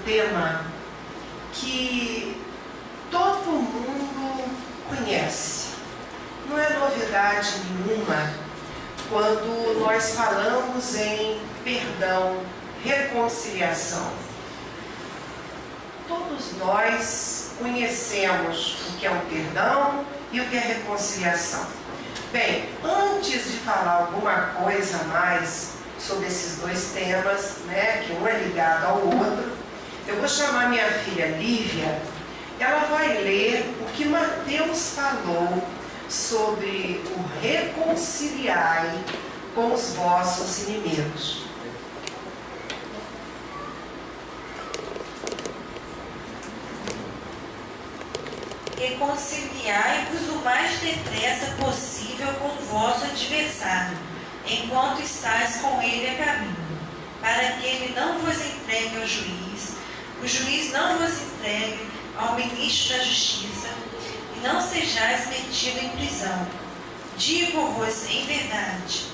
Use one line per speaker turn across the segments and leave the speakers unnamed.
tema que todo mundo conhece. Não é novidade nenhuma quando nós falamos em perdão, reconciliação. Todos nós conhecemos o que é um perdão e o que é reconciliação. Bem, antes de falar alguma coisa a mais sobre esses dois temas, né, que um é ligado ao outro, eu vou chamar minha filha Lívia. Ela vai ler o que Mateus falou sobre o reconciliai com os vossos inimigos.
Reconciliai-vos o mais depressa possível com o vosso adversário, enquanto estáis com ele a caminho, para que ele não vos entregue ao juiz, o juiz não vos entregue ao ministro da justiça, e não sejais metido em prisão. Digo-vos em verdade,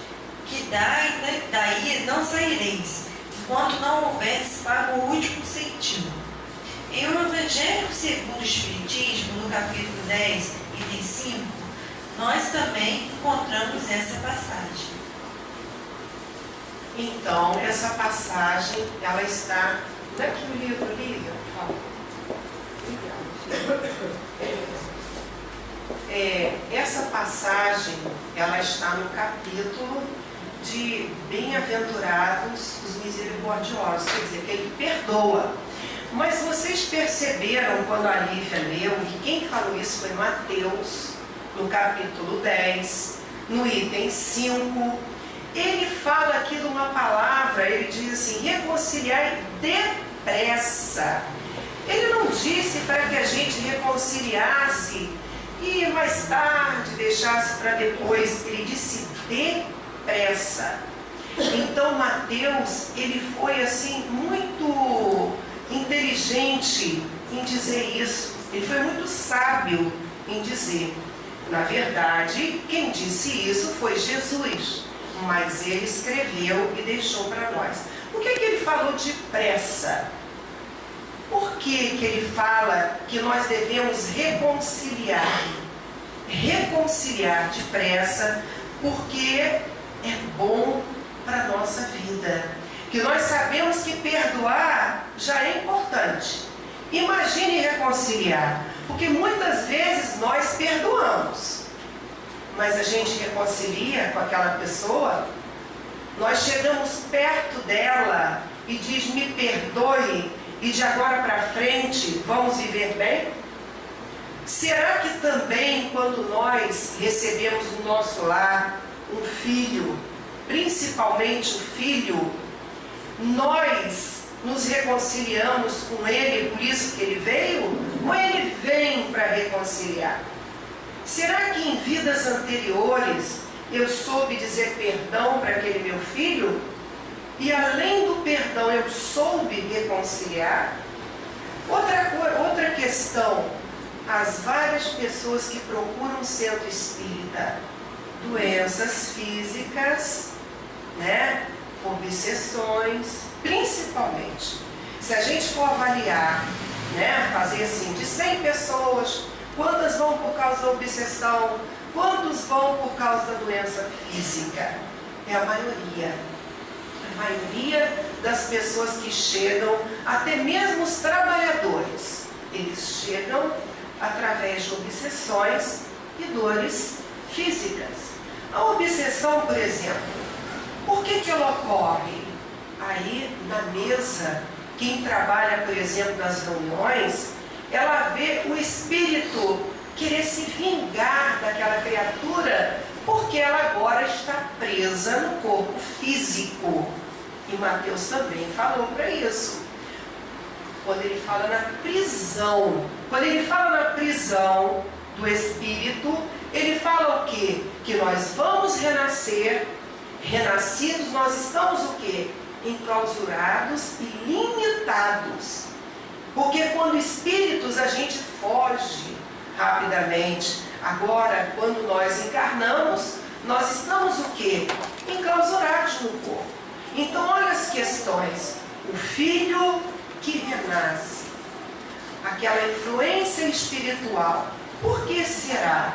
que daí não saireis, enquanto não houveres pago o último centavo. Em o Evangelho segundo o Espiritismo, no capítulo 10, item 5, nós também encontramos essa passagem.
Então, essa passagem, ela está... Daqui o livro, Lívia, por favor. Essa passagem, ela está no capítulo de Bem-aventurados os misericordiosos, quer dizer, que ele perdoa. Mas vocês perceberam quando a Lívia leu, que quem falou isso foi Mateus, no capítulo 10, no item 5, ele fala aqui de uma palavra, ele diz assim, reconciliai depressa. Ele não disse para que a gente reconciliasse e mais tarde deixasse para depois, ele disse depressa. Então Mateus, ele foi assim muito inteligente em dizer isso, ele foi muito sábio em dizer. Na verdade, quem disse isso foi Jesus, mas ele escreveu e deixou para nós. Por que ele falou depressa? Por que ele fala que nós devemos reconciliar? Reconciliar depressa, porque é bom para a nossa vida. Que nós sabemos que perdoar já é importante. Imagine reconciliar, porque muitas vezes nós perdoamos, mas a gente reconcilia com aquela pessoa, nós chegamos perto dela e diz, me perdoe, e de agora para frente vamos viver bem? Será que também quando nós recebemos no nosso lar um filho, principalmente o filho, nós nos reconciliamos com ele, por isso que ele veio? Ou ele vem para reconciliar? Será que em vidas anteriores eu soube dizer perdão para aquele meu filho? E além do perdão eu soube reconciliar? Outra questão, as várias pessoas que procuram centro espírita, doenças físicas, né? Obsessões, principalmente. Se a gente for avaliar, né, fazer assim, de 100 pessoas, quantas vão por causa da obsessão, quantos vão por causa da doença física? É a maioria. A maioria das pessoas que chegam, até mesmo os trabalhadores, eles chegam através de obsessões e dores físicas. A obsessão, por exemplo, por que ela ocorre? Aí, na mesa, quem trabalha, por exemplo, nas reuniões, ela vê o espírito querer se vingar daquela criatura, porque ela agora está presa no corpo físico. E Mateus também falou para isso. Quando ele fala na prisão, quando ele fala na prisão do espírito, ele fala o quê? Que nós vamos renascer. Renascidos, nós estamos o quê? Enclausurados e limitados. Porque quando espíritos a gente foge rapidamente. Agora, quando nós encarnamos, nós estamos o quê? Enclausurados no corpo. Então, olha as questões. O filho que renasce, aquela influência espiritual. Por que será?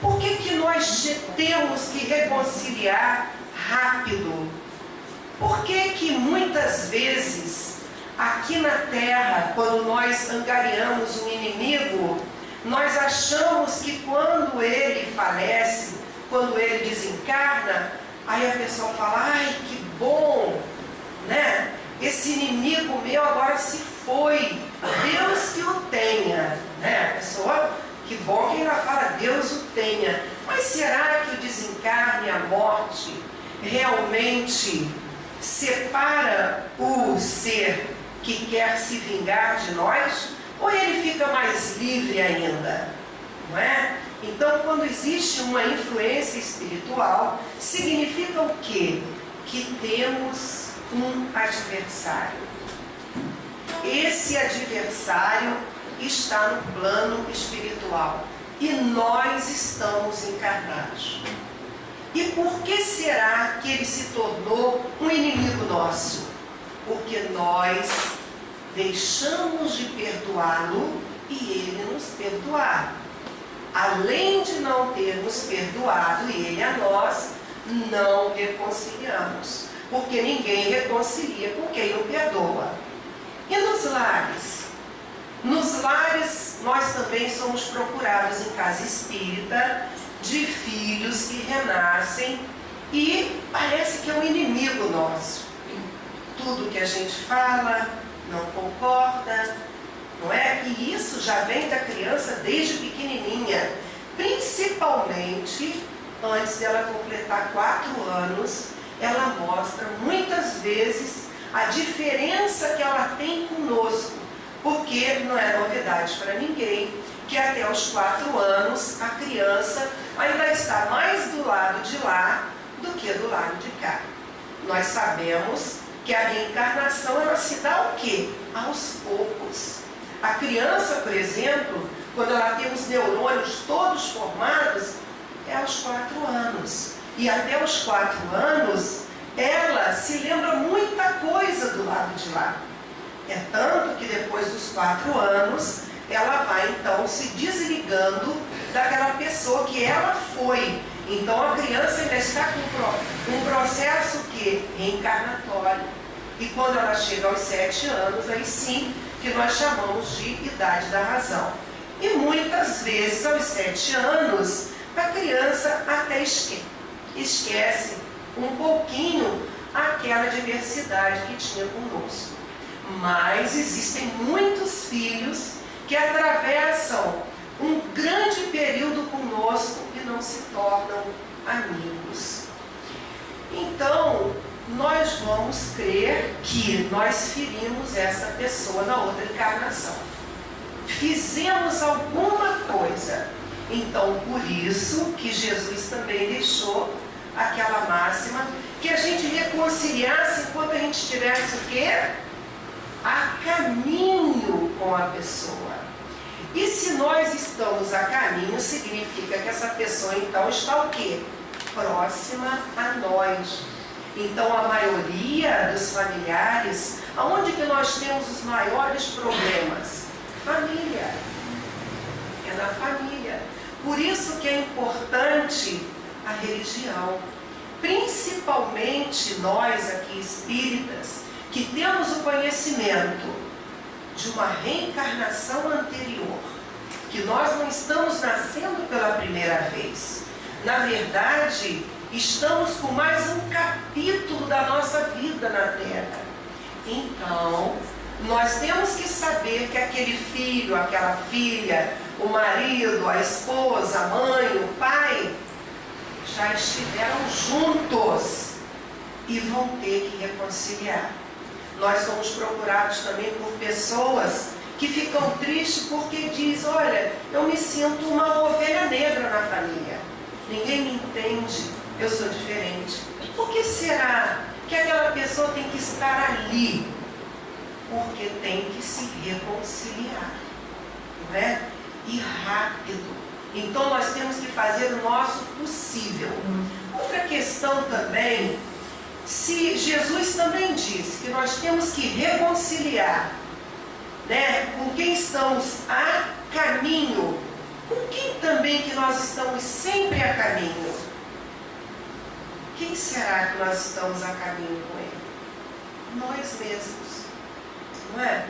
Por que nós temos que reconciliar rápido? Por que muitas vezes aqui na terra, quando nós angariamos um inimigo, nós achamos que quando ele falece, quando ele desencarna, aí a pessoa fala, ai, que bom, né? Esse inimigo meu agora se foi, Deus que o tenha, né? A pessoa, que bom que ela fala, Deus o tenha. Mas será que o desencarne, a morte, realmente separa o ser que quer se vingar de nós? Ou ele fica mais livre ainda? Não é? Então, quando existe uma influência espiritual, significa o quê? Que temos um adversário. Esse adversário está no plano espiritual e nós estamos encarnados. E por que será que ele se tornou um inimigo nosso? Porque nós deixamos de perdoá-lo e ele nos perdoar. Além de não termos perdoado ele a nós, não reconciliamos. Porque ninguém reconcilia com quem não perdoa. E nos lares? Nos lares, nós também somos procurados em casa espírita de filhos que renascem e parece que é um inimigo nosso. Tudo que a gente fala, não concorda, não é? E isso já vem da criança desde pequenininha, principalmente antes dela completar 4 anos, ela mostra muitas vezes a diferença que ela tem conosco, porque não é novidade para ninguém que até os 4 anos a criança ainda está mais do lado de lá do que do lado de cá. Nós sabemos que a reencarnação, ela se dá o quê? Aos poucos. A criança, por exemplo, quando ela tem os neurônios todos formados, é aos 4 anos. E até os 4 anos, ela se lembra muita coisa do lado de lá. É tanto que depois dos 4 anos, ela vai então se desligando daquela pessoa que ela foi. Então a criança ainda está com um processo que reencarnatório. E quando ela chega aos 7 anos, aí sim que nós chamamos de idade da razão. E muitas vezes aos 7 anos, a criança até esquece um pouquinho aquela diversidade que tinha conosco. Mas existem muitos filhos que atravessam um grande período conosco e não se tornam amigos. Então, nós vamos crer que nós ferimos essa pessoa na outra encarnação. Fizemos alguma coisa. Então, por isso que Jesus também deixou aquela máxima que a gente reconciliasse enquanto a gente estivesse o quê? A caminho com a pessoa. E se nós estamos a caminho, significa que essa pessoa então está o quê? Próxima a nós. Então a maioria dos familiares, aonde que nós temos os maiores problemas? Família. É na família. Por isso que é importante a religião. Principalmente nós aqui espíritas, que temos o conhecimento de uma reencarnação anterior, que nós não estamos nascendo pela primeira vez. Na verdade, estamos com mais um capítulo da nossa vida na Terra. Então, nós temos que saber que aquele filho, aquela filha, o marido, a esposa, a mãe, o pai, já estiveram juntos e vão ter que reconciliar. Nós somos procurados também por pessoas que ficam tristes porque diz, olha, eu me sinto uma ovelha negra na família. Ninguém me entende, eu sou diferente. Por que será que aquela pessoa tem que estar ali? Porque tem que se reconciliar, não é? E rápido. Então nós temos que fazer o nosso possível. Outra questão também se Jesus também disse que nós temos que reconciliar, né, com quem estamos a caminho, com quem também que nós estamos sempre a caminho? Quem será que nós estamos a caminho com Ele? Nós mesmos, não é?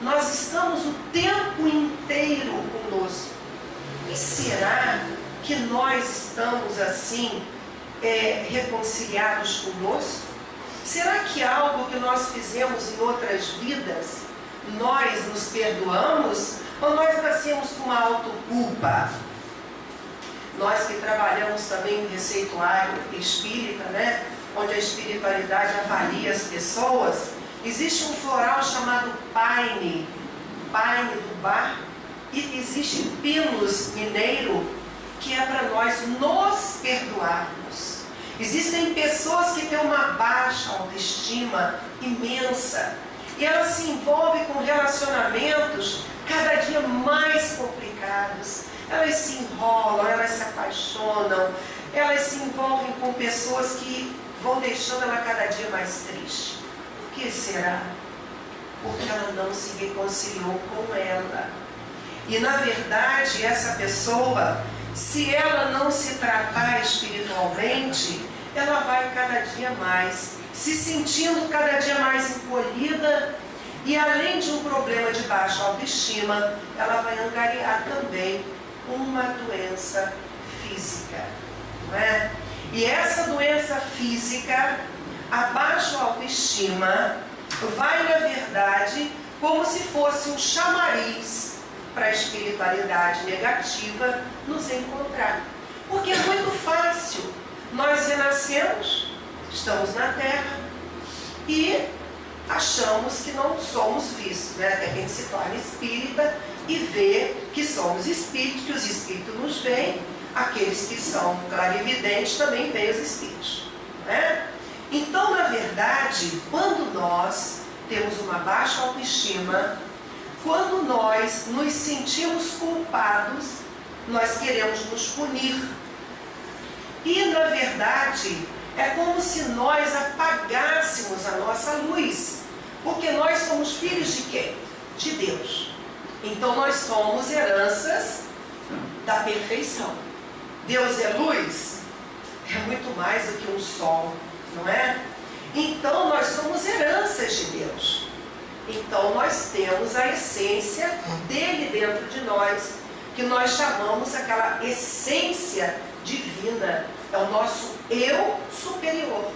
Nós estamos o tempo inteiro conosco. E será que nós estamos assim, reconciliados conosco? Será que algo que nós fizemos em outras vidas, nós nos perdoamos? Ou nós nascemos com uma autoculpa? Nós que trabalhamos também em receituário espírita, né? Onde a espiritualidade avalia as pessoas, existe um floral chamado paine do bar, e existe pinus mineiro, que é para nós nos perdoarmos. Existem pessoas que têm uma baixa autoestima imensa, e elas se envolvem com relacionamentos cada dia mais complicados. Elas se enrolam, elas se apaixonam, elas se envolvem com pessoas que vão deixando ela cada dia mais triste. Por que será? Porque ela não se reconciliou com ela. E na verdade, essa pessoa, se ela não se tratar espiritualmente, ela vai cada dia mais se sentindo cada dia mais encolhida, e além de um problema de baixa autoestima, ela vai angariar também uma doença física, não é? E essa doença física, a baixa autoestima, vai na verdade como se fosse um chamariz para a espiritualidade negativa nos encontrar. Porque é muito fácil. Nós renascemos, estamos na Terra e achamos que não somos vistos, né? Até que a gente se torna espírita e vê que somos espíritos, que os espíritos nos veem, aqueles que são clarividentes também veem os espíritos, né? Então, na verdade, quando nós temos uma baixa autoestima, quando nós nos sentimos culpados, nós queremos nos punir. E, na verdade, é como se nós apagássemos a nossa luz. Porque nós somos filhos de quem? De Deus. Então, nós somos heranças da perfeição. Deus é luz? É muito mais do que um sol, não é? Então, nós somos heranças de Deus. Então, nós temos a essência dele dentro de nós, que nós chamamos aquela essência divina. É o nosso eu superior.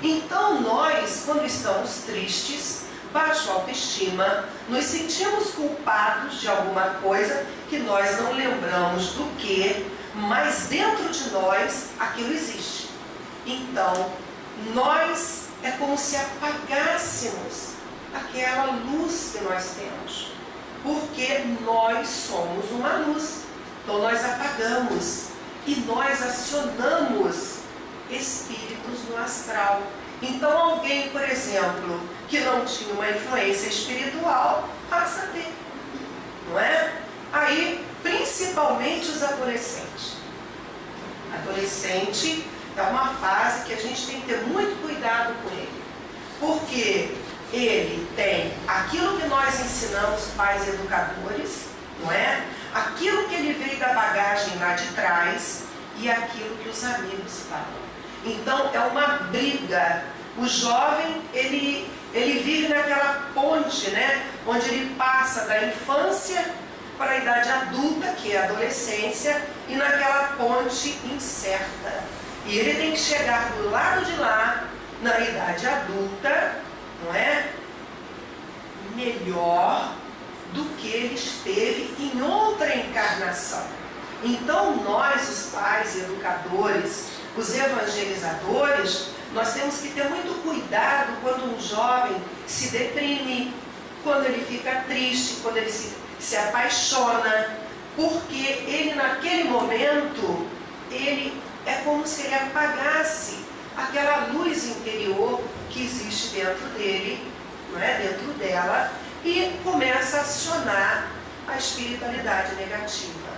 Então, nós, quando estamos tristes, baixa autoestima, nos sentimos culpados de alguma coisa que nós não lembramos do que, mas dentro de nós aquilo existe. Então, nós é como se apagássemos aquela luz que nós temos, porque nós somos uma luz. Então nós apagamos e nós acionamos espíritos no astral. Então alguém, por exemplo, que não tinha uma influência espiritual, passa a ter, não é? Aí, principalmente os adolescentes. Adolescente é uma fase que a gente tem que ter muito cuidado com ele, porque ele tem aquilo que nós ensinamos, pais educadores, não é? Aquilo que ele veio da bagagem lá de trás e aquilo que os amigos falam. Então é uma briga. O jovem, ele vive naquela ponte, né? Onde ele passa da infância para a idade adulta, que é a adolescência, e naquela ponte incerta. E ele tem que chegar do lado de lá, na idade adulta, não é? Melhor do que ele esteve em outra encarnação. Então nós, os pais, educadores, os evangelizadores, nós temos que ter muito cuidado quando um jovem se deprime, quando ele fica triste, quando ele se apaixona, porque ele naquele momento, ele é como se ele apagasse aquela luz interior que existe dentro dele, não é? Dentro dela, e começa a acionar a espiritualidade negativa.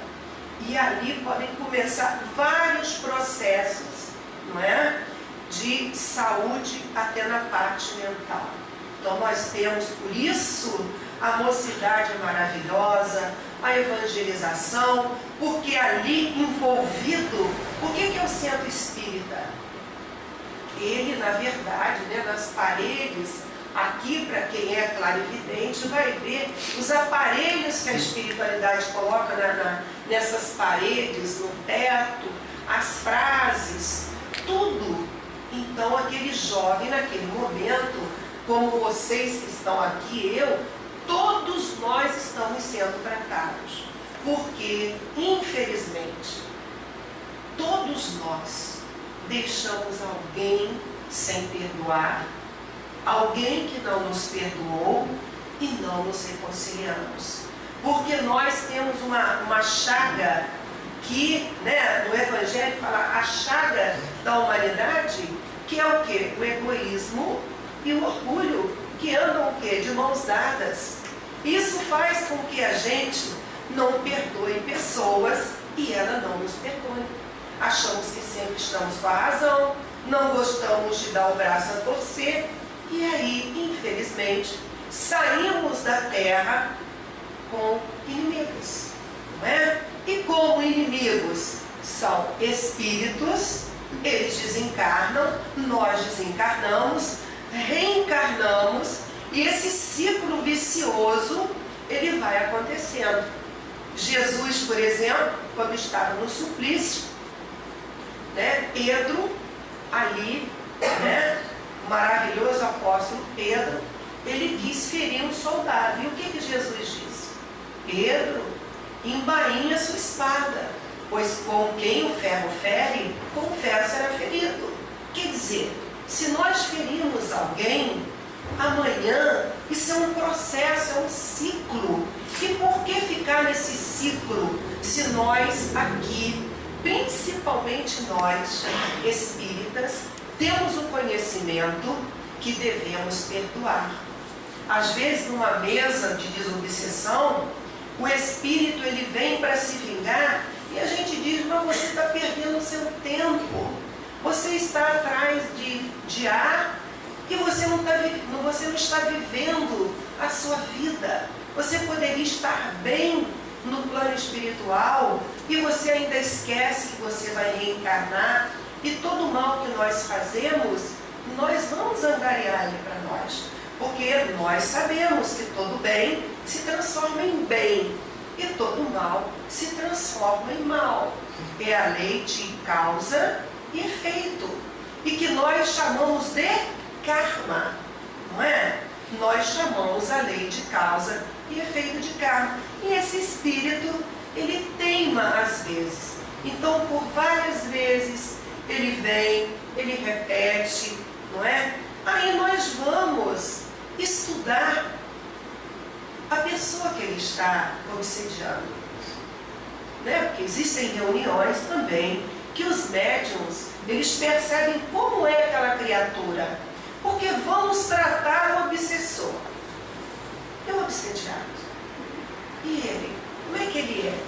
E ali podem começar vários processos, não é? de saúde até na parte mental. Então nós temos, por isso, a mocidade maravilhosa, a evangelização, porque ali envolvido, o que é o centro espírita? Ele, na verdade, nas paredes, aqui para quem é clarividente, vai ver os aparelhos que a espiritualidade coloca nessas paredes, no teto, as frases, tudo. Então aquele jovem naquele momento, como vocês que estão aqui, todos nós estamos sendo tratados, porque infelizmente todos nós deixamos alguém sem perdoar, alguém que não nos perdoou e não nos reconciliamos, porque nós temos uma chaga que, no Evangelho fala a chaga da humanidade, que é o quê? O egoísmo e o orgulho, que andam o quê? De mãos dadas. Isso faz com que a gente não perdoe pessoas e ela não nos perdoe. Achamos que sempre estamos com a razão, não gostamos de dar o braço a torcer, e aí, infelizmente, saímos da terra com inimigos, não é? E como inimigos são espíritos, eles desencarnam, nós desencarnamos, reencarnamos, e esse ciclo vicioso, ele vai acontecendo. Jesus, por exemplo, quando estava no suplício, Pedro, ali, o maravilhoso apóstolo Pedro, ele quis ferir um soldado. E o que Jesus disse? Pedro, embainha sua espada, pois com quem o ferro fere, com o ferro será ferido. Quer dizer, se nós ferirmos alguém, amanhã, isso é um processo, é um ciclo. E por que ficar nesse ciclo, se nós aqui, principalmente nós, espíritas, temos o conhecimento que devemos perdoar? Às vezes, numa mesa de desobsessão, o espírito ele vem para se vingar e a gente diz, mas você está perdendo o seu tempo, você está atrás de ar e você não está vivendo a sua vida. Você poderia estar bem no plano espiritual e você ainda esquece que você vai reencarnar, e todo o mal que nós fazemos, nós vamos angariar ele para nós, porque nós sabemos que todo bem se transforma em bem e todo mal se transforma em mal. É a lei de causa e efeito, e que nós chamamos de karma, não é? Nós chamamos a lei de causa e efeito de karma. E esse espírito, ele teima às vezes. Então, por várias vezes, ele vem, ele repete, não é? Aí nós vamos estudar a pessoa que ele está obsediando, né? Porque existem reuniões também que os médiuns, eles percebem como é aquela criatura, porque vamos tratar o obsessor e o obsediado. E ele? Como é que ele é?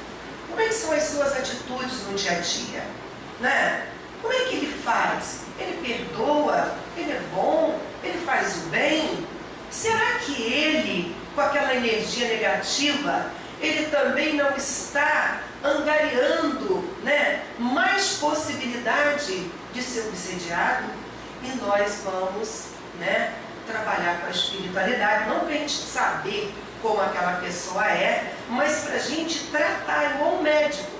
Como é que são as suas atitudes no dia a dia? Né? Como é que ele faz? Ele perdoa? Ele é bom? Ele faz o bem? Será que ele, com aquela energia negativa, ele também não está angariando, mais possibilidade de ser obsediado? E nós vamos, trabalhar com a espiritualidade, não para a gente saber como aquela pessoa é, mas para a gente tratar igual um médico.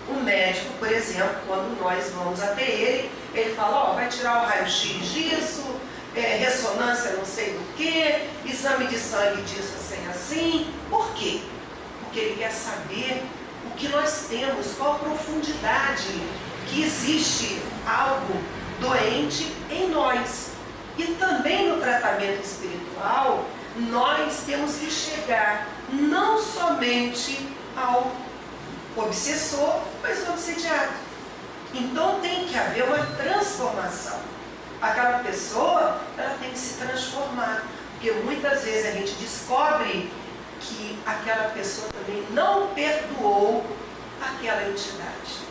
Um médico, por exemplo, quando nós vamos até ele, ele fala, vai tirar o raio-x disso, ressonância não sei do que, exame de sangue disso assim. Por quê? Porque ele quer saber o que nós temos, qual a profundidade que existe algo doente em nós. E também no tratamento espiritual, nós temos que chegar não somente ao obsessor, mas ao obsediado. Então tem que haver uma transformação. Aquela pessoa, ela tem que se transformar, porque muitas vezes a gente descobre que aquela pessoa também não perdoou aquela entidade.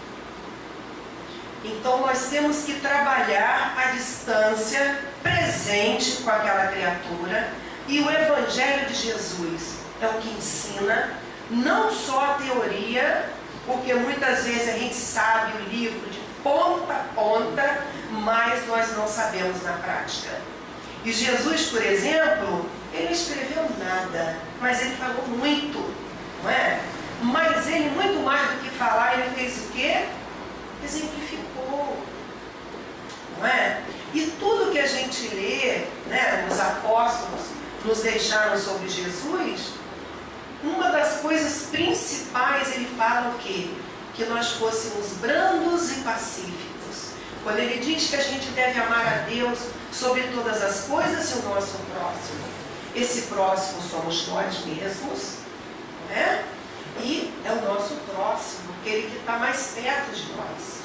Então nós temos que trabalhar à distância, presente com aquela criatura. E o Evangelho de Jesus é o que ensina, não só a teoria, porque muitas vezes a gente sabe o livro de ponta a ponta, mas nós não sabemos na prática. E Jesus, por exemplo, ele não escreveu nada, mas ele falou muito, não é? Mas ele, muito mais do que falar, ele fez o quê? Exemplificou, não é? E tudo que a gente lê, né, os apóstolos nos deixaram sobre Jesus, uma das coisas principais ele fala o quê? Que nós fôssemos brandos e pacíficos. Quando ele diz que a gente deve amar a Deus sobre todas as coisas e o nosso próximo. Esse próximo somos nós mesmos, né? E é o nosso próximo, aquele que está mais perto de nós.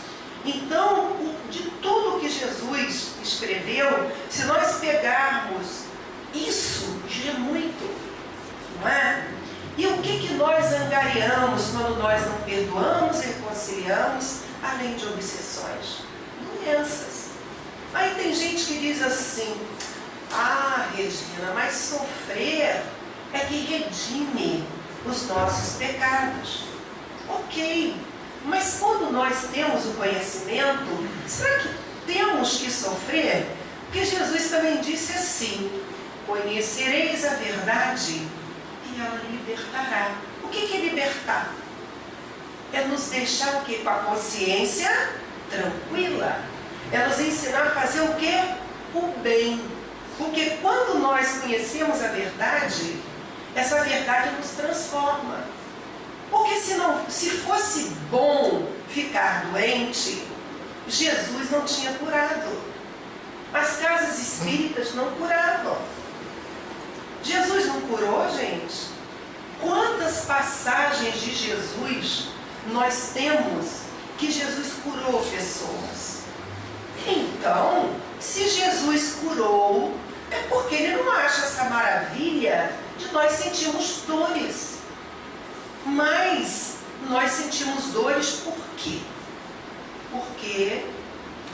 Então, de tudo que Jesus escreveu, se nós pegarmos isso, já é muito, não é? E o que nós angariamos quando nós não perdoamos e reconciliamos, além de obsessões? Doenças. Aí tem gente que diz assim: ah, Regina, mas sofrer é que redime os nossos pecados. Ok, mas quando nós temos o conhecimento, será que temos que sofrer? Porque Jesus também disse assim: conhecereis a verdade e ela libertará. O que é libertar? É nos deixar o quê? Com a consciência tranquila. É nos ensinar a fazer o quê? O bem. Porque quando nós conhecemos a verdade, essa verdade nos transforma. Porque se fosse bom ficar doente, Jesus não tinha curado. As casas espíritas não curavam. Jesus não curou, gente? Quantas passagens de Jesus nós temos que Jesus curou pessoas? Então, se Jesus curou, é porque ele não acha essa maravilha de nós sentirmos dores. Mas nós sentimos dores por quê? Porque,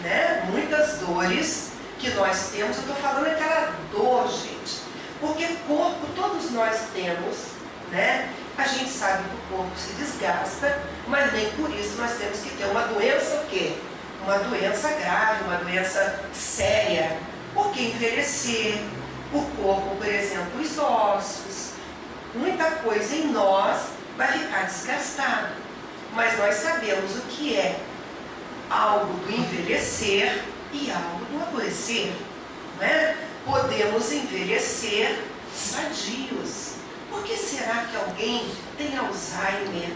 né, muitas dores que nós temos, eu estou falando aquela dor, gente. Porque corpo todos nós temos, né? A gente sabe que o corpo se desgasta, mas nem por isso nós temos que ter uma doença o quê? Uma doença grave, uma doença séria. Porque envelhecer, o corpo, por exemplo, os ossos, muita coisa em nós vai ficar desgastado. Mas nós sabemos o que é algo do envelhecer e algo do adoecer, né? Podemos envelhecer sadios. Por que será que alguém tem Alzheimer,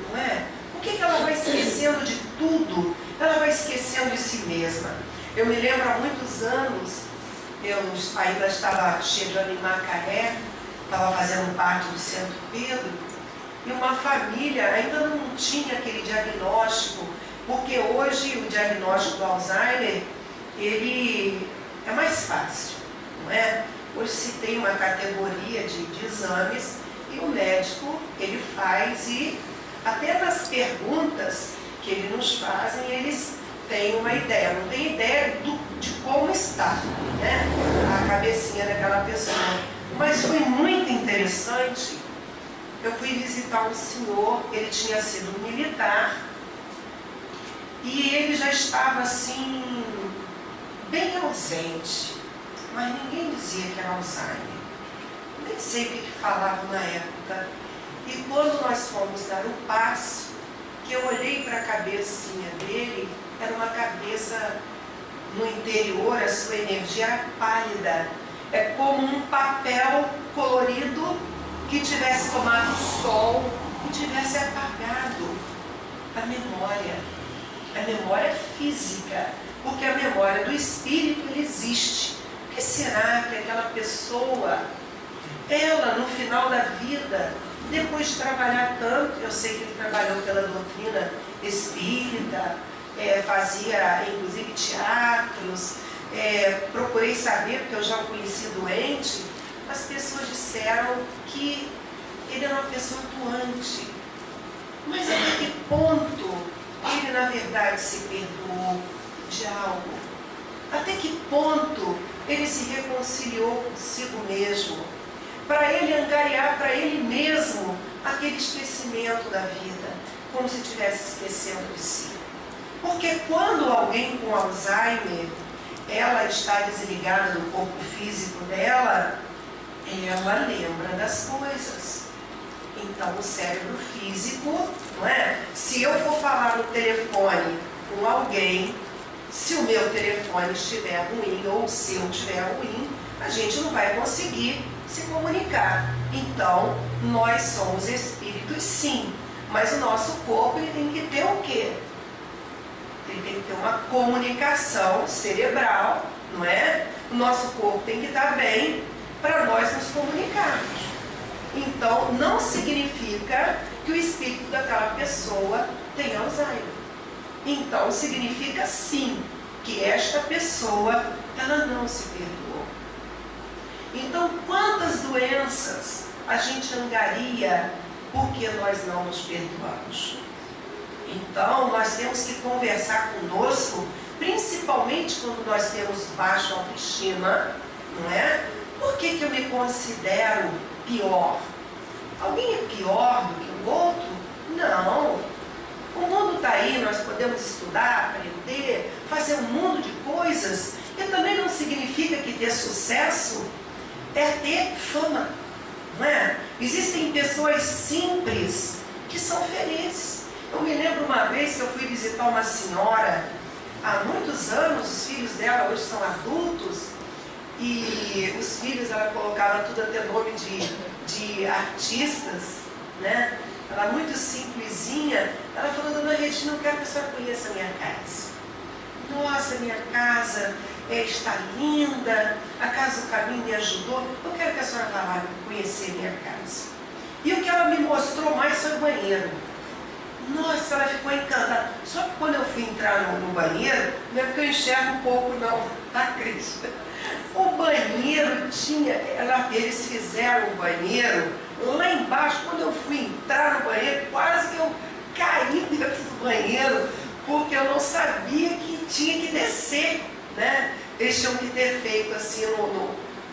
não é? Por que ela vai esquecendo de tudo? Ela vai esquecendo de si mesma. Eu me lembro há muitos anos, eu ainda estava chegando em Macaé, estava fazendo parte do Centro Pedro, e uma família ainda não tinha aquele diagnóstico, porque hoje o diagnóstico do Alzheimer, ele é mais fácil, não é? Hoje se tem uma categoria de exames e o médico, ele faz, e até nas perguntas que ele nos fazem, eles têm uma ideia, não tem ideia de como está, né, a cabecinha daquela pessoa. Mas foi muito interessante. Eu fui visitar um senhor, ele tinha sido militar, e ele já estava assim, bem ausente, mas ninguém dizia que era Alzheimer. Nem sei o que falavam na época. E quando nós fomos dar o passe, que eu olhei para a cabecinha dele, era uma cabeça no interior, a sua energia era pálida. É como um papel colorido que tivesse tomado sol e tivesse apagado a memória física, porque a memória do espírito ele existe. Por que será que aquela pessoa, ela no final da vida, depois de trabalhar tanto, eu sei que ele trabalhou pela doutrina espírita, fazia inclusive teatros, procurei saber, porque eu já o conheci doente, as pessoas disseram que ele era uma pessoa atuante. Mas até que ponto ele na verdade se perdoou de algo? Até que ponto ele se reconciliou consigo mesmo? Para ele angariar para ele mesmo aquele esquecimento da vida, como se estivesse esquecendo de si. Porque quando alguém com Alzheimer, ela está desligada do corpo físico dela, ela lembra das coisas. Então o cérebro físico, não é? Se eu for falar no telefone com alguém, se o meu telefone estiver ruim ou o seu estiver ruim, a gente não vai conseguir se comunicar. Então, nós somos espíritos sim, mas o nosso corpo ele tem que ter o quê? Ele tem que ter uma comunicação cerebral, não é? O nosso corpo tem que estar bem para nós nos comunicarmos. Então, não significa que o espírito daquela pessoa tenha Alzheimer. Então, significa sim que esta pessoa, ela não se perdoou. Então, quantas doenças a gente angaria porque nós não nos perdoamos? Então, nós temos que conversar conosco, principalmente quando nós temos baixa autoestima, não é? Por que eu me considero pior? Alguém é pior do que o outro? Não. O mundo está aí, nós podemos estudar, aprender, fazer um mundo de coisas, e também não significa que ter sucesso é ter fama, não é? Existem pessoas simples que são felizes. Eu me lembro uma vez que eu fui visitar uma senhora, há muitos anos, os filhos dela hoje são adultos, e os filhos ela colocava tudo até nome de artistas, né? Ela muito simplesinha, ela falou: Dona Regina, eu quero que a senhora conheça a minha casa. Nossa, minha casa está linda, a casa do caminho me ajudou, eu quero que a senhora vá lá conhecer a minha casa. E o que ela me mostrou mais foi o banheiro. Nossa, ela ficou encantada. Só que quando eu fui entrar no banheiro, não é porque eu enxergo um pouco não, tá, Cris? O banheiro tinha, eles fizeram o banheiro lá embaixo. Quando eu fui entrar no banheiro, quase que eu caí dentro do banheiro, porque eu não sabia que tinha que descer, né? Eles tinham que ter feito assim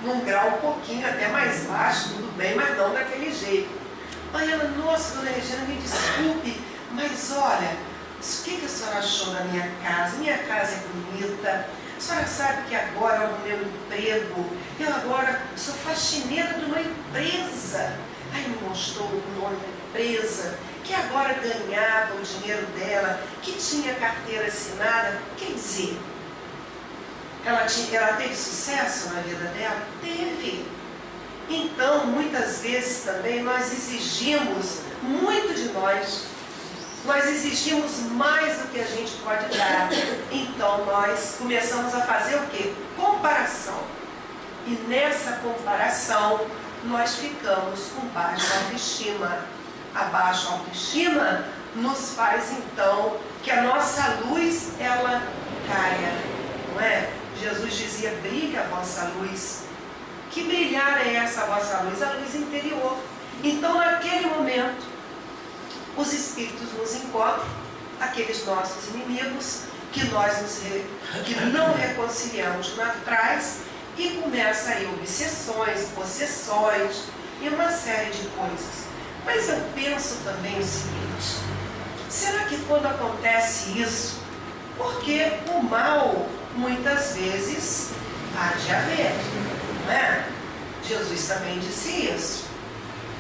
num grau um pouquinho até mais baixo, tudo bem, mas não daquele jeito. Aí ela: nossa, Dona Regina, me desculpe, mas olha, o que a senhora achou da minha casa? Minha casa é bonita. A senhora sabe que agora é o meu emprego, eu agora sou faxineira de uma empresa. Aí me mostrou o nome da empresa, que agora ganhava o dinheiro dela, que tinha carteira assinada. Quer dizer, ela teve sucesso na vida dela? Teve. Então, muitas vezes também nós exigimos muito de nós. Nós exigimos mais do que a gente pode dar. Então nós começamos a fazer o quê? Comparação. E nessa comparação nós ficamos com baixa autoestima. A baixa autoestima nos faz então que a nossa luz ela caia, não é? Jesus dizia: brilha a vossa luz. Que brilhar é essa a vossa luz? A luz interior. Então naquele momento os espíritos nos encontram, aqueles nossos inimigos, que não reconciliamos lá atrás, e começa aí obsessões, possessões e uma série de coisas. Mas eu penso também o seguinte: será que quando acontece isso, porque o mal muitas vezes há de haver, não é? Jesus também disse isso.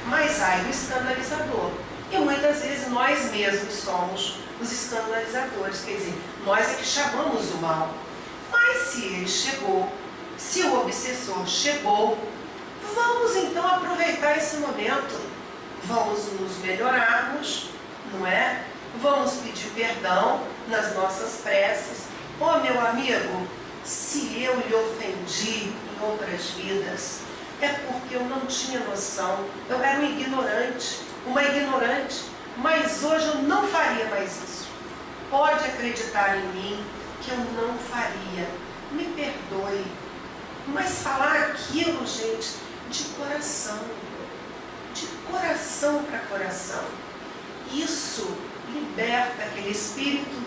Mas ai do escandalizador. E muitas vezes nós mesmos somos os escandalizadores, quer dizer, nós é que chamamos o mal. Mas se ele chegou, se o obsessor chegou, vamos então aproveitar esse momento, vamos nos melhorarmos, não é? Vamos pedir perdão nas nossas preces. Oh, meu amigo, se eu lhe ofendi em outras vidas, é porque eu não tinha noção, eu era um ignorante, uma ignorante, mas hoje eu não faria mais isso. Pode acreditar em mim que eu não faria. Me perdoe. Mas falar aquilo, gente, de coração para coração, isso liberta aquele espírito,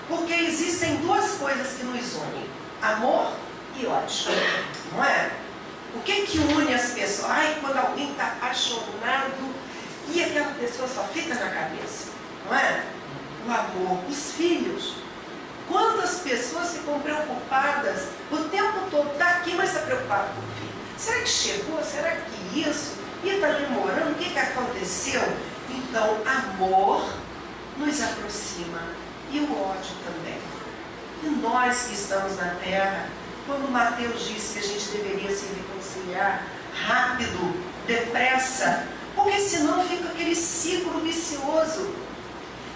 porque existem duas coisas que nos unem: amor e ódio, não é? O que une as pessoas? Ai, quando alguém está apaixonado e aquela pessoa só fica na cabeça, não é? O amor. Os filhos. Quantas pessoas ficam preocupadas o tempo todo? Está aqui, mas está preocupado com o filho. Será que chegou? Será que isso? E está demorando? O que aconteceu? Então, amor nos aproxima. E o ódio também. E nós que estamos na terra, quando Mateus disse que a gente deveria se reconciliar rápido, depressa, porque senão fica aquele ciclo vicioso.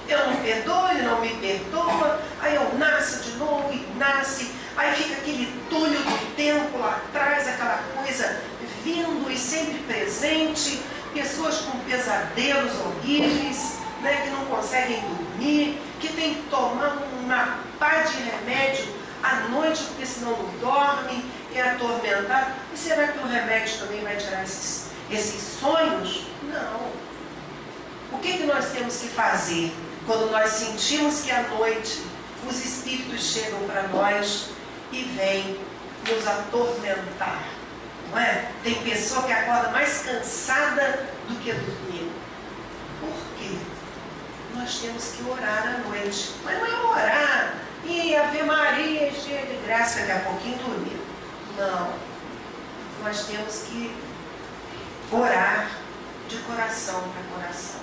Eu não perdoo, ele não me perdoa, aí eu nasço de novo e nasce, aí fica aquele túnel do tempo lá atrás, aquela coisa vindo e sempre presente, pessoas com pesadelos horríveis, né, que não conseguem dormir, que tem que tomar uma pá de remédio à noite, porque senão não dorme, é atormentado. E será que o remédio também vai tirar esses sonhos? Não. O que nós temos que fazer quando nós sentimos que à noite os espíritos chegam para nós e vêm nos atormentar? Não é? Tem pessoa que acorda mais cansada do que dormir. Por quê? Nós temos que orar à noite. Mas não é orar e Ave Maria cheia de graça, daqui a pouquinho dormir. Não. Nós temos que orar de coração para coração.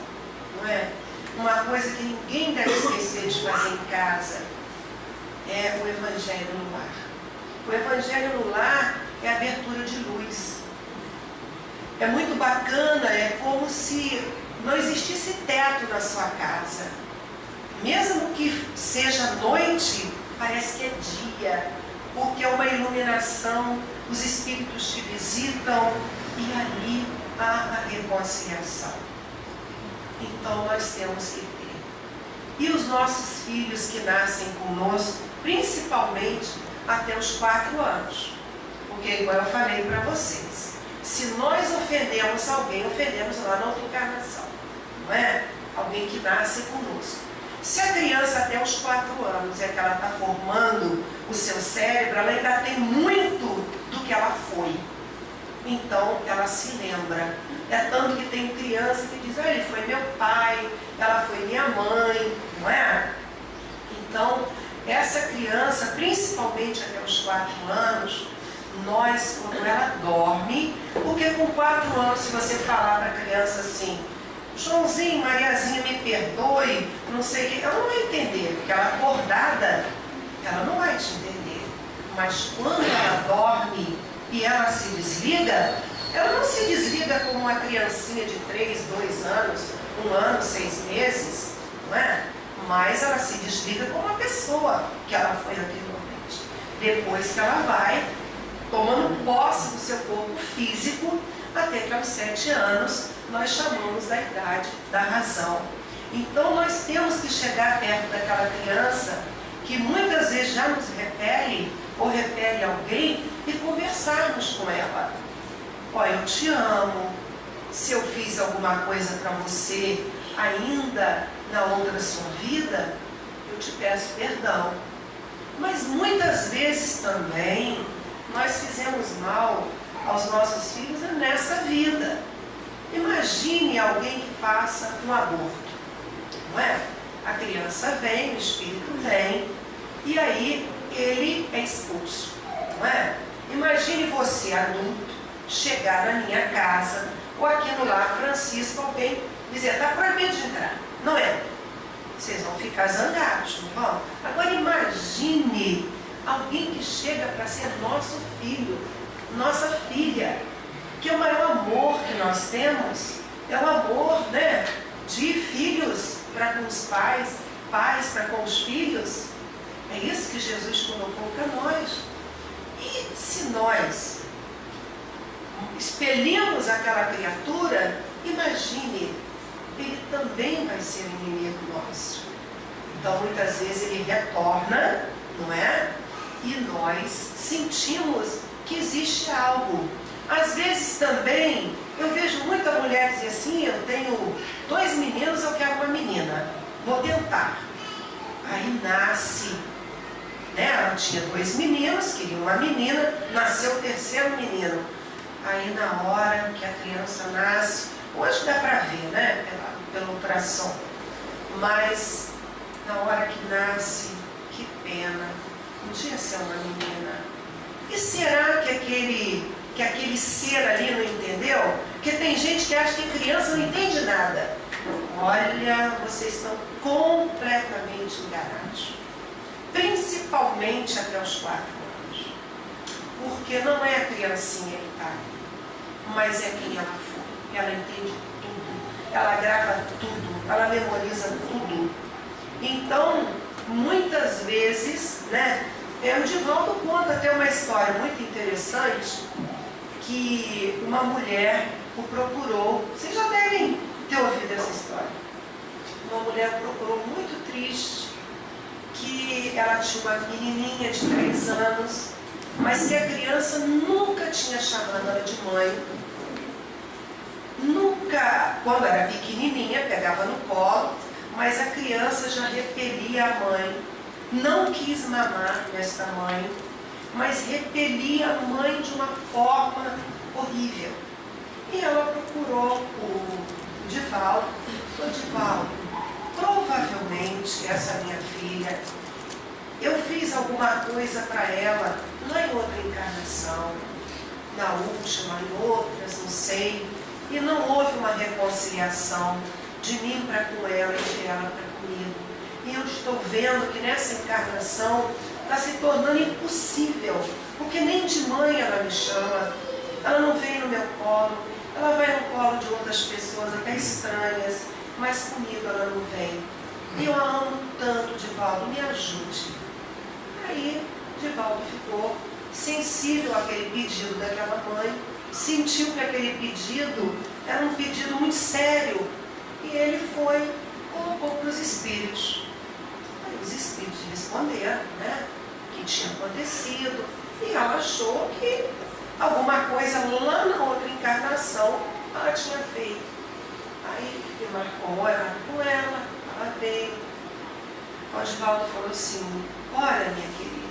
Não é? Uma coisa que ninguém deve esquecer de fazer em casa é o Evangelho no lar. O Evangelho no lar é a abertura de luz. É muito bacana, é como se não existisse teto na sua casa. Mesmo que seja noite, parece que é dia, porque é uma iluminação, os espíritos te visitam e ali há a reconciliação. Então nós temos que ter. E os nossos filhos que nascem conosco, principalmente até os 4 anos. Porque, igual eu falei para vocês, se nós ofendemos alguém, ofendemos lá na outra encarnação. Não é? Alguém que nasce conosco. Se a criança até os 4 anos é que ela está formando o seu cérebro, ela ainda tem muito do que ela foi. Então ela se lembra. É tanto que tem criança que diz: ele foi meu pai, ela foi minha mãe, não é? Então, essa criança, principalmente até os 4 anos, nós, quando ela dorme, porque com 4 anos, se você falar para a criança assim: Joãozinho, Mariazinha, me perdoe, não sei o que, ela não vai entender, porque ela acordada, ela não vai te entender. Mas quando ela dorme e ela se desliga, ela não se desliga como uma criancinha de 3, 2 anos, 1 ano, 6 meses, não é? Mas ela se desliga como uma pessoa que ela foi anteriormente. Depois que ela vai tomando posse do seu corpo físico, até que aos 7 anos nós chamamos da idade da razão. Então nós temos que chegar perto daquela criança que muitas vezes já nos repele ou repele alguém e conversarmos com ela. Olha, eu te amo, se eu fiz alguma coisa para você ainda na outra sua vida, eu te peço perdão. Mas muitas vezes também nós fizemos mal aos nossos filhos nessa vida. Imagine alguém que faça um aborto, não é? A criança vem, o espírito vem, e aí ele é expulso, não é? Imagine você, adulto, chegar na minha casa, ou aqui no Lar Francisco, alguém dizer: está proibido de entrar, não é? Vocês vão ficar zangados, não vão? Agora imagine alguém que chega para ser nosso filho, nossa filha, que é o maior amor que nós temos, é o amor, né, de filhos para com os pais, pais para com os filhos. É isso que Jesus colocou para nós. E se nós expelimos aquela criatura, imagine, ele também vai ser inimigo nosso. Então muitas vezes ele retorna, não é? E nós sentimos que existe algo. Às vezes também, eu vejo muita mulher dizer assim: eu tenho 2 meninos, eu quero uma menina. vou tentar. Aí nasce, né? Ela tinha 2 meninos, queria uma menina, nasceu o 3º menino. Aí na hora que a criança nasce, hoje dá para ver, né? Pela ultrassom. Mas na hora que nasce, que pena, podia ser uma menina. E será que aquele ser ali não entendeu? Porque tem gente que acha que criança não entende nada. Olha, vocês estão completamente enganados. Principalmente até os 4 anos. Porque não é a criancinha que está ali, mas é quem ela foi. Ela entende tudo, ela grava tudo, ela memoriza tudo. Então, muitas vezes, né, o Divaldo conta até uma história muito interessante, que uma mulher o procurou. Vocês já devem ter ouvido essa história. Uma mulher o procurou muito triste, que ela tinha uma menininha de 3 anos, mas que a criança nunca tinha chamado ela de mãe. Nunca, quando era pequenininha, pegava no colo, mas a criança já repelia a mãe. Não quis mamar nesta mãe, mas repelia a mãe de uma forma horrível. E ela procurou o Divaldo. O Divaldo, provavelmente essa minha filha, eu fiz alguma coisa para ela lá em outra encarnação, na última, em outras, não sei, e não houve uma reconciliação de mim para com ela e de ela para comigo. E eu estou vendo que nessa encarnação está se tornando impossível, porque nem de mãe ela me chama, ela não vem no meu colo, ela vai no colo de outras pessoas, até estranhas, mas comigo ela não vem. E eu a amo tanto, Divaldo, me ajude. Aí, Divaldo ficou sensível àquele pedido daquela mãe, sentiu que aquele pedido era um pedido muito sério, e ele foi, colocou para os espíritos. Aí os espíritos responderam, né, o que tinha acontecido, e ela achou que alguma coisa lá na outra encarnação ela tinha feito. Aí ele marcou ela com ela veio. O Divaldo falou assim: olha, minha querida,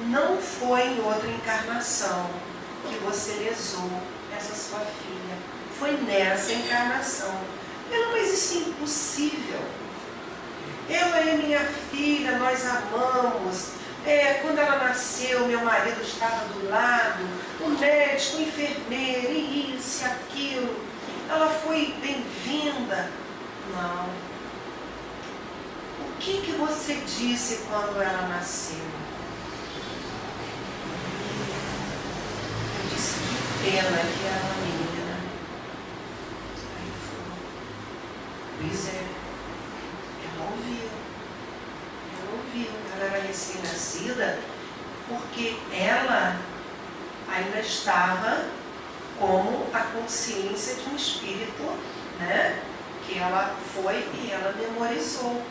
não foi em outra encarnação que você lesou essa sua filha, foi nessa encarnação. Ela, mas isso é impossível. Ela é minha filha, nós amamos. Quando ela nasceu, meu marido estava do lado, o médico, o enfermeiro, e isso e aquilo. Ela foi bem-vinda. Não. O que você disse quando ela nasceu? Eu disse que pena que era uma menina. Aí ele falou: pois é, ela ouviu. Ela era recém-nascida, porque ela ainda estava como a consciência de um espírito, né? Que ela foi e ela memorizou.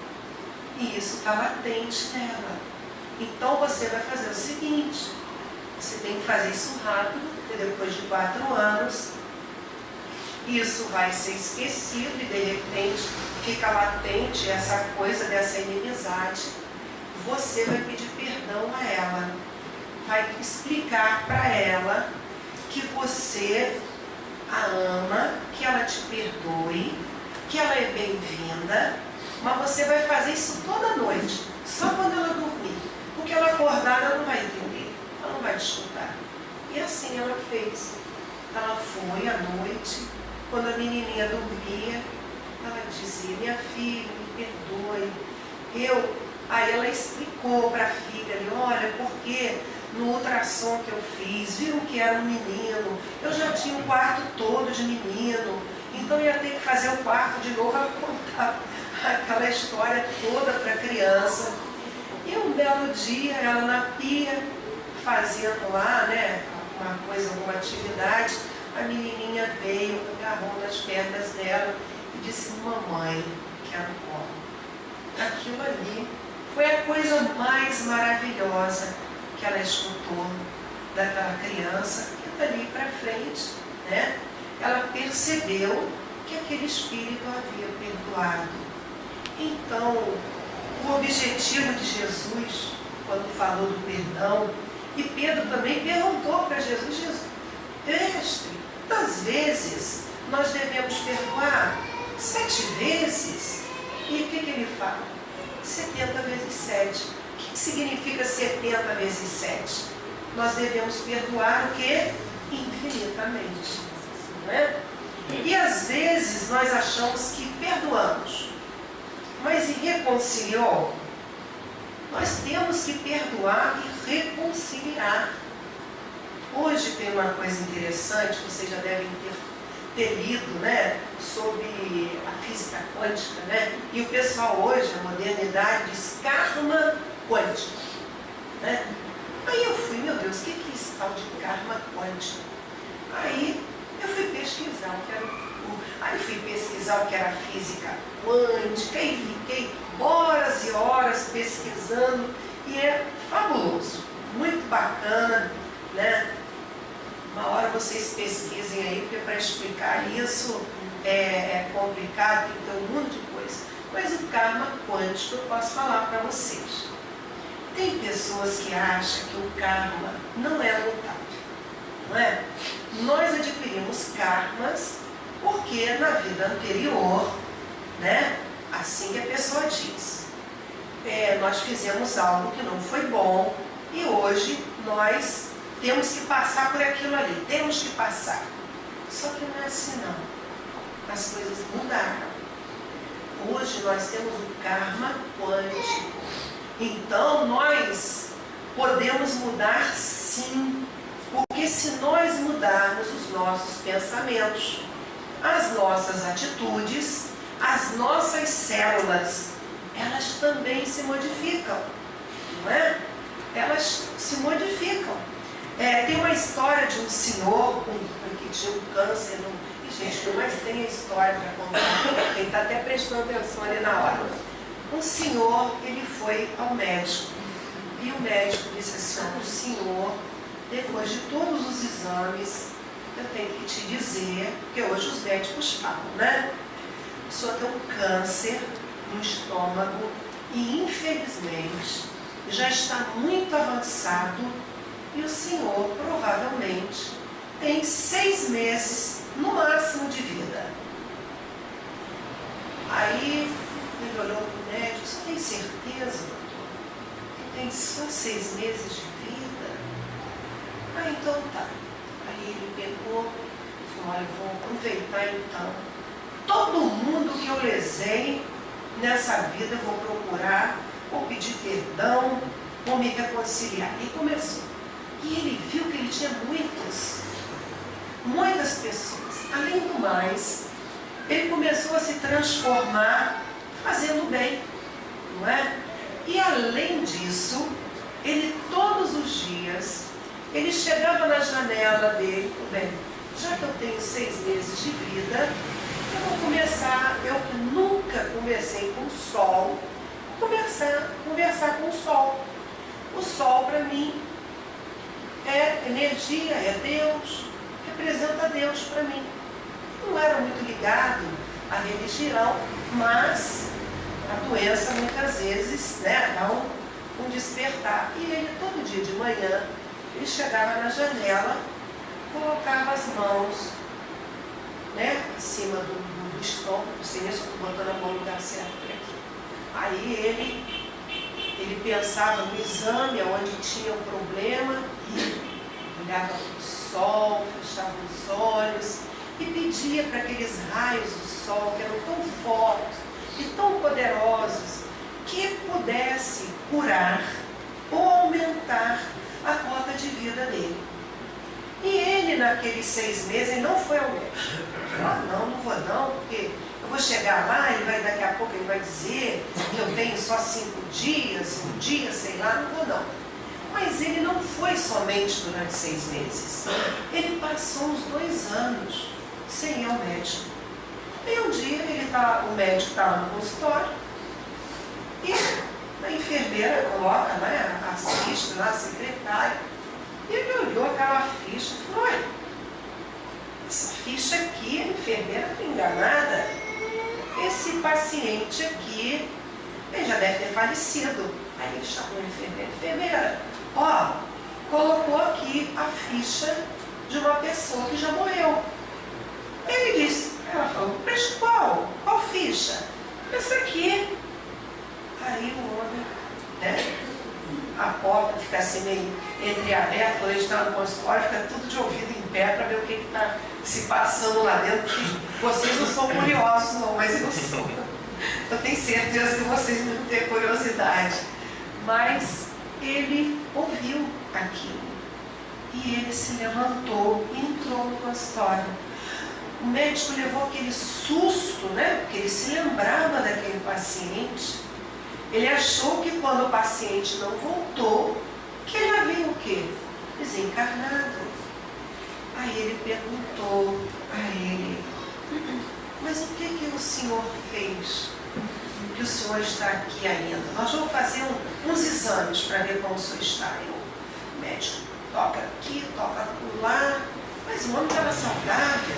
E isso está latente nela. Então você vai fazer o seguinte: você tem que fazer isso rápido, porque depois de 4 anos, isso vai ser esquecido e de repente fica latente essa coisa dessa inimizade. Você vai pedir perdão a ela, vai explicar para ela que você a ama, que ela te perdoe, que ela é bem-vinda, mas você vai fazer isso toda noite, só quando ela dormir, porque ela acordar ela não vai entender, ela não vai te escutar. E assim ela fez. Ela foi à noite, quando a menininha dormia, ela dizia: minha filha, me perdoe. Aí ela explicou para a filha ali: olha, porque no ultrassom que eu fiz, viram que era um menino, eu já tinha o quarto todo de menino, então ia ter que fazer o quarto de novo. Ela contava aquela história toda para a criança. E um belo dia, ela na pia, fazendo lá, né, alguma coisa, alguma atividade, a menininha veio, agarrou nas pernas dela e disse: mamãe, quero colo. Aquilo ali foi a coisa mais maravilhosa que ela escutou daquela criança, e dali para frente, né, ela percebeu que aquele espírito havia perdoado. Então, o objetivo de Jesus, quando falou do perdão, e Pedro também perguntou para Jesus: Jesus, mestre, quantas vezes nós devemos perdoar? 7 vezes? E o que ele fala? 70 vezes 7. O que significa 70 vezes 7? Nós devemos perdoar o quê? Infinitamente. Não é? E às vezes nós achamos que perdoamos, mas e reconciliou? Nós temos que perdoar e reconciliar. Hoje tem uma coisa interessante, vocês já devem ter lido, né, sobre a física quântica, né? E o pessoal hoje, a modernidade, diz karma quântico, né? Aí eu fui, meu Deus, o que é esse tal de karma quântico? Aí eu fui pesquisar o que era física quântica e fiquei horas e horas pesquisando, e é fabuloso, muito bacana, né? Uma hora vocês pesquisem aí, porque para explicar isso é complicado, tem um monte de coisa. Mas o karma quântico eu posso falar para vocês. Tem pessoas que acham que o karma não é mutável, não é? Nós adquirimos karmas porque na vida anterior, né, assim que a pessoa diz, nós fizemos algo que não foi bom e hoje nós temos que passar por aquilo ali, temos que passar. Só que não é assim não. As coisas mudaram. Hoje nós temos o karma quântico. Então nós podemos mudar sim. Porque se nós mudarmos os nossos pensamentos, as nossas atitudes, as nossas células, elas também se modificam. Não é? Elas se modificam. Tem uma história de um senhor que tinha um câncer. E, gente, mas tem a história para contar. Quem está até prestando atenção ali na hora. Um senhor, ele foi ao médico. E o médico disse assim: o senhor, depois de todos os exames, eu tenho que te dizer, porque hoje os médicos falam, né? O senhor tem um câncer no estômago e, infelizmente, já está muito avançado. E o senhor provavelmente tem 6 meses no máximo de vida. Aí ele olhou para o médico: você tem certeza, doutor, que tem só 6 meses de vida? Ah, então tá. Aí ele pegou e falou: olha, vou aproveitar então. Todo mundo que eu lesei nessa vida eu vou procurar, vou pedir perdão, vou me reconciliar. E começou. E ele viu que ele tinha muitas pessoas. Além do mais, ele começou a se transformar fazendo bem, não é? E além disso, ele todos os dias, ele chegava na janela dele: bem, já que eu tenho 6 meses de vida, eu vou começar, eu que nunca conversei com o sol, vou conversar com o sol. O sol para mim é energia, é Deus, representa Deus para mim. Não era muito ligado à religião, mas a doença muitas vezes, né, dá um despertar. E ele todo dia de manhã, ele chegava na janela, colocava as mãos, né, acima do estômago, sem isso, estou botando a mão no lugar certo por aqui. Aí ele pensava no exame, onde tinha um problema, e olhava para o sol, fechava os olhos e pedia para aqueles raios do sol, que eram tão fortes e tão poderosos, que pudesse curar ou aumentar a cota de vida dele. E ele, naqueles 6 meses, ele não foi ao médico. Não vou não, porque eu vou chegar lá, daqui a pouco ele vai dizer que eu tenho só 5 dias, um dia, sei lá, não vou não. Mas ele não foi somente durante 6 meses. Ele passou uns 2 anos sem ir ao médico. E um dia o médico estava no consultório e a enfermeira coloca, né, as fichas lá, a secretária, e ele olhou aquela ficha e falou: ué, essa ficha aqui, a enfermeira está enganada. esse paciente aqui, ele já deve ter falecido. Aí ele está com a enfermeira, ó, colocou aqui a ficha de uma pessoa que já morreu. Ele disse, ela falou, mas qual ficha? Essa aqui. Aí o homem, né? A porta fica assim meio entreaberta, quando a gente está no consultório, fica tudo de ouvido em pé para ver o que está se passando lá dentro. Vocês não são curiosos não, mas eu sou. Eu tenho certeza que vocês não têm curiosidade. Mas ele ouviu aquilo. E ele se levantou e entrou no consultório. O médico levou aquele susto, né? Porque ele se lembrava daquele paciente. Ele achou que quando o paciente não voltou, que ele havia o quê? Desencarnado. Aí ele perguntou a ele, mas o que o senhor fez? Que o senhor está aqui ainda? Nós vamos fazer uns exames para ver como o senhor está. O médico toca aqui, toca lá, mas o homem estava saudável,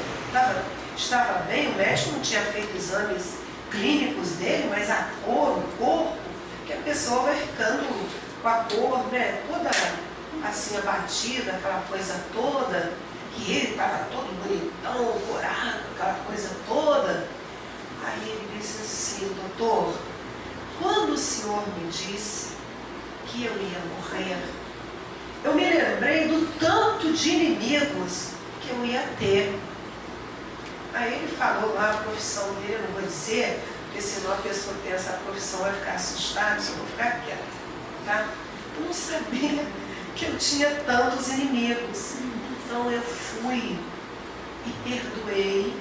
estava bem, o médico não tinha feito exames clínicos dele, mas a cor, o corpo, que a pessoa vai ficando com a cor, né, toda assim abatida, aquela coisa toda, que ele estava todo bonitão, corado, aquela coisa toda. Aí ele disse assim, doutor, quando o senhor me disse que eu ia morrer, eu me lembrei do tanto de inimigos que eu ia ter. Aí ele falou lá a profissão dele, não vou dizer, porque senão a pessoa que tem essa profissão vai ficar assustada, só vou ficar quieta, tá? Eu não sabia que eu tinha tantos inimigos. Então eu fui e perdoei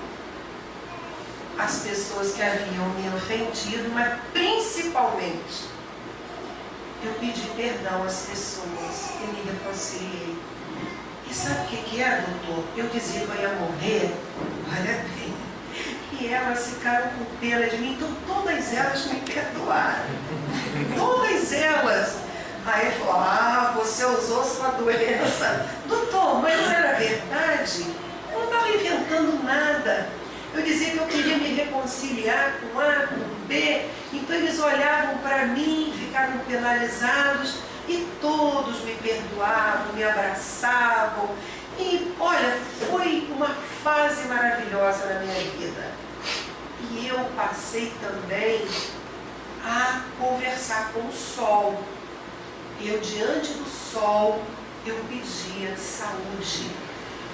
as pessoas que haviam me ofendido, mas principalmente eu pedi perdão às pessoas e me reconciliei. E sabe o que é, doutor? Eu dizia que eu ia morrer, olha bem, e elas ficaram com pena de mim, então todas elas me perdoaram. Todas elas. Aí ele falou, você usou sua doença. Doutor, mas não era verdade? Eu não estava inventando nada. Eu dizia que eu queria me reconciliar com A, com B, então eles olhavam para mim, ficavam penalizados e todos me perdoavam, me abraçavam. E olha, foi uma fase maravilhosa na minha vida. E eu passei também a conversar com o sol. Eu, diante do sol, eu pedia saúde.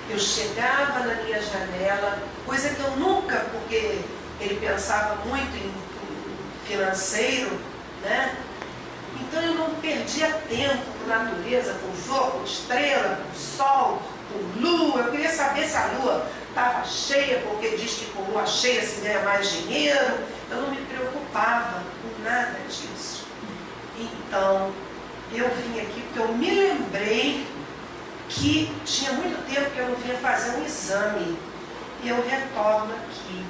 Eu chegava na minha janela, coisa que eu nunca, porque ele pensava muito em financeiro, né? Então eu não perdia tempo com natureza, com flor, com estrela, com sol, com lua. Eu queria saber se a lua estava cheia, porque diz que com lua cheia se ganha mais dinheiro. Eu não me preocupava com nada disso. Então, eu vim aqui porque eu me lembrei que tinha muito tempo que eu não vinha fazer um exame. E eu retorno aqui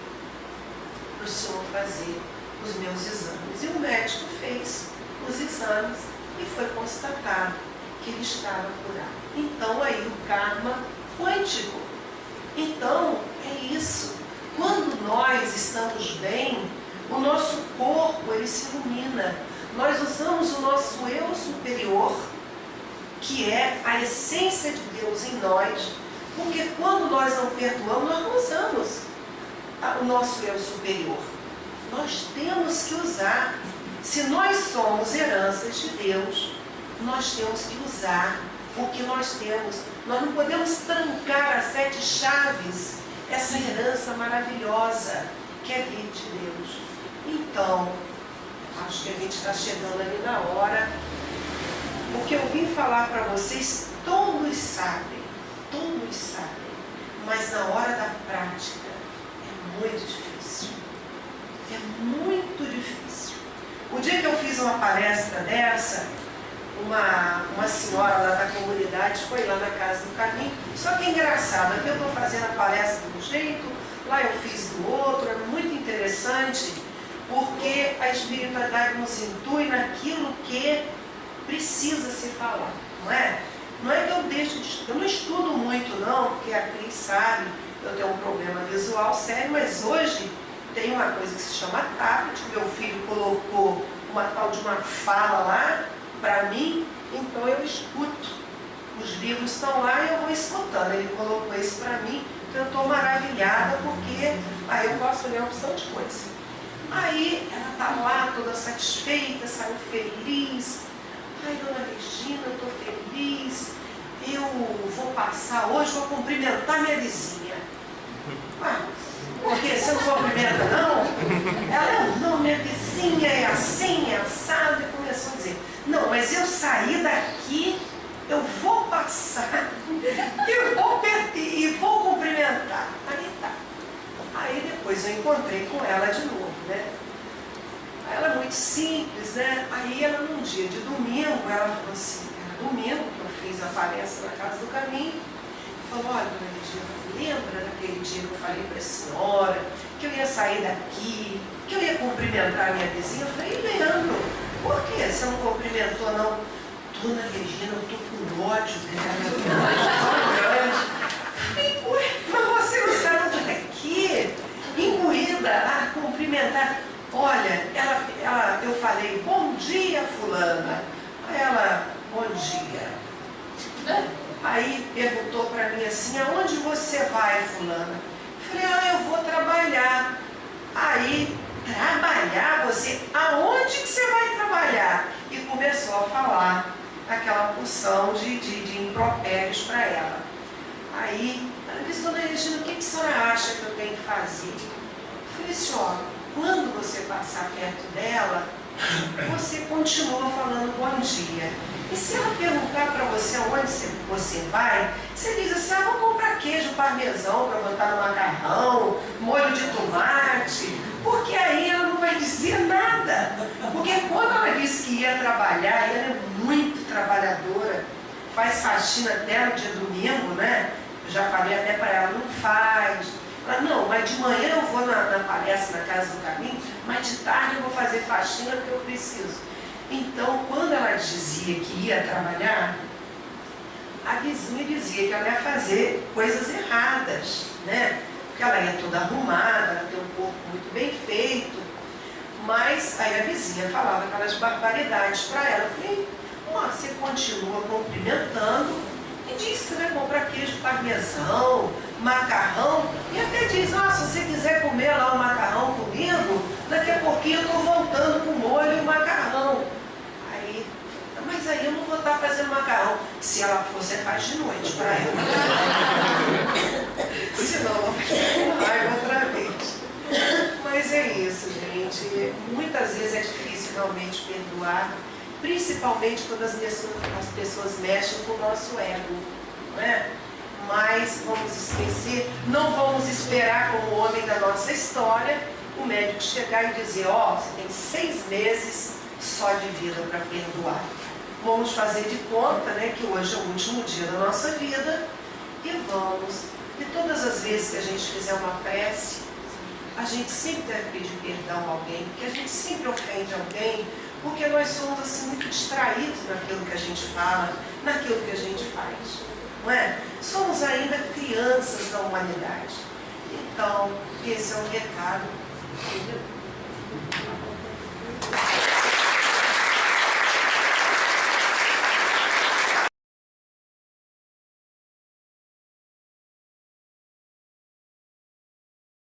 para o senhor fazer os meus exames. E o médico fez os exames e foi constatado que ele estava curado. Então aí o karma quântico. Então é isso. Quando nós estamos bem, o nosso corpo ele se ilumina. Nós usamos o nosso eu superior, que é a essência de Deus em nós, porque quando nós não perdoamos, nós não usamos o nosso eu superior. Nós temos que usar. Se nós somos heranças de Deus, nós temos que usar o que nós temos. Nós não podemos trancar as 7 chaves, essa herança maravilhosa que é vir de Deus. Então, acho que a gente está chegando ali na hora. O que eu vim falar para vocês, todos sabem, mas na hora da prática é muito difícil. É muito difícil. O dia que eu fiz uma palestra dessa, uma senhora lá da comunidade foi lá na Casa do Caminho. Só que é engraçado, aqui eu estou fazendo a palestra de um jeito, lá eu fiz do outro, é muito interessante, porque a espiritualidade nos intui naquilo que precisa se falar, não é? Não é que eu deixo de estudar, eu não estudo muito não, porque a Cris sabe, eu tenho um problema visual sério, mas hoje tem uma coisa que se chama tablet, meu filho colocou uma tal de uma fala lá para mim, então eu escuto. Os livros estão lá e eu vou escutando. Ele colocou isso para mim, então eu estou maravilhada, porque aí eu posso ler uma opção de coisa. Aí ela está lá toda satisfeita, saiu feliz. Ai, dona Regina, eu estou feliz, eu vou passar hoje, vou cumprimentar minha vizinha. Ah, por quê? Você não cumprimenta, não? Ela, não, minha vizinha é assim, é assado, e começou a dizer, não, mas eu saí daqui, eu vou passar, e vou cumprimentar. Aí tá. Aí depois eu encontrei com ela de novo, né? Ela é muito simples, né? Aí ela, num dia de domingo, ela falou assim, era domingo que eu fiz a palestra na Casa do Caminho, falou, olha, dona Regina, lembra daquele dia que eu falei para a senhora que eu ia sair daqui, que eu ia cumprimentar a minha vizinha? Eu falei, lembro. Por que você não cumprimentou, não? Dona Regina, eu estou com ódio dela, tão grande. Falei, ué, mas você não saiu daqui, imbuída a cumprimentar. Olha, eu falei, bom dia, fulana. Aí ela, bom dia. Aí perguntou para mim assim, aonde você vai, fulana? Eu falei, eu vou trabalhar. Aí, trabalhar? Você, aonde que você vai trabalhar? E começou a falar aquela porção de impropérios para ela. Aí, ela disse, dona Regina, o que a senhora acha que eu tenho que fazer? Eu falei, senhora, quando você passar perto dela, você continua falando bom dia. E se ela perguntar para você aonde você vai, você diz assim, vou comprar queijo parmesão para botar no macarrão, molho de tomate, porque aí ela não vai dizer nada. Porque quando ela disse que ia trabalhar, e ela é muito trabalhadora, faz faxina até no dia domingo, né? Eu já falei até para ela, não faz. Ela, não, mas de manhã eu vou na palestra na Casa do Caminho, mas de tarde eu vou fazer faxina porque eu preciso. Então, quando ela dizia que ia trabalhar, a vizinha dizia que ela ia fazer coisas erradas, né? Porque ela ia toda arrumada, ela tem um corpo muito bem feito, mas aí a vizinha falava aquelas barbaridades para ela. Eu falei, você continua cumprimentando e diz que você vai comprar queijo parmesão, macarrão, e até diz, se você quiser comer lá o macarrão comigo, daqui a pouquinho eu estou voltando com o molho e o macarrão. Aí, mas aí eu não vou estar fazendo macarrão. Se ela for, você faz de noite para ela. Senão ela vai ficar com raiva outra vez. Mas é isso, gente. Muitas vezes é difícil realmente perdoar, principalmente quando as pessoas mexem com o nosso ego, não é? Mas vamos esquecer, não vamos esperar como o homem da nossa história, o médico chegar e dizer, você tem 6 meses só de vida para perdoar. Vamos fazer de conta, né, que hoje é o último dia da nossa vida e todas as vezes que a gente fizer uma prece, a gente sempre deve pedir perdão a alguém, porque a gente sempre ofende alguém, porque nós somos assim muito distraídos naquilo que a gente fala, naquilo que a gente faz. Não é? Somos ainda crianças da humanidade. Então, esse é um recado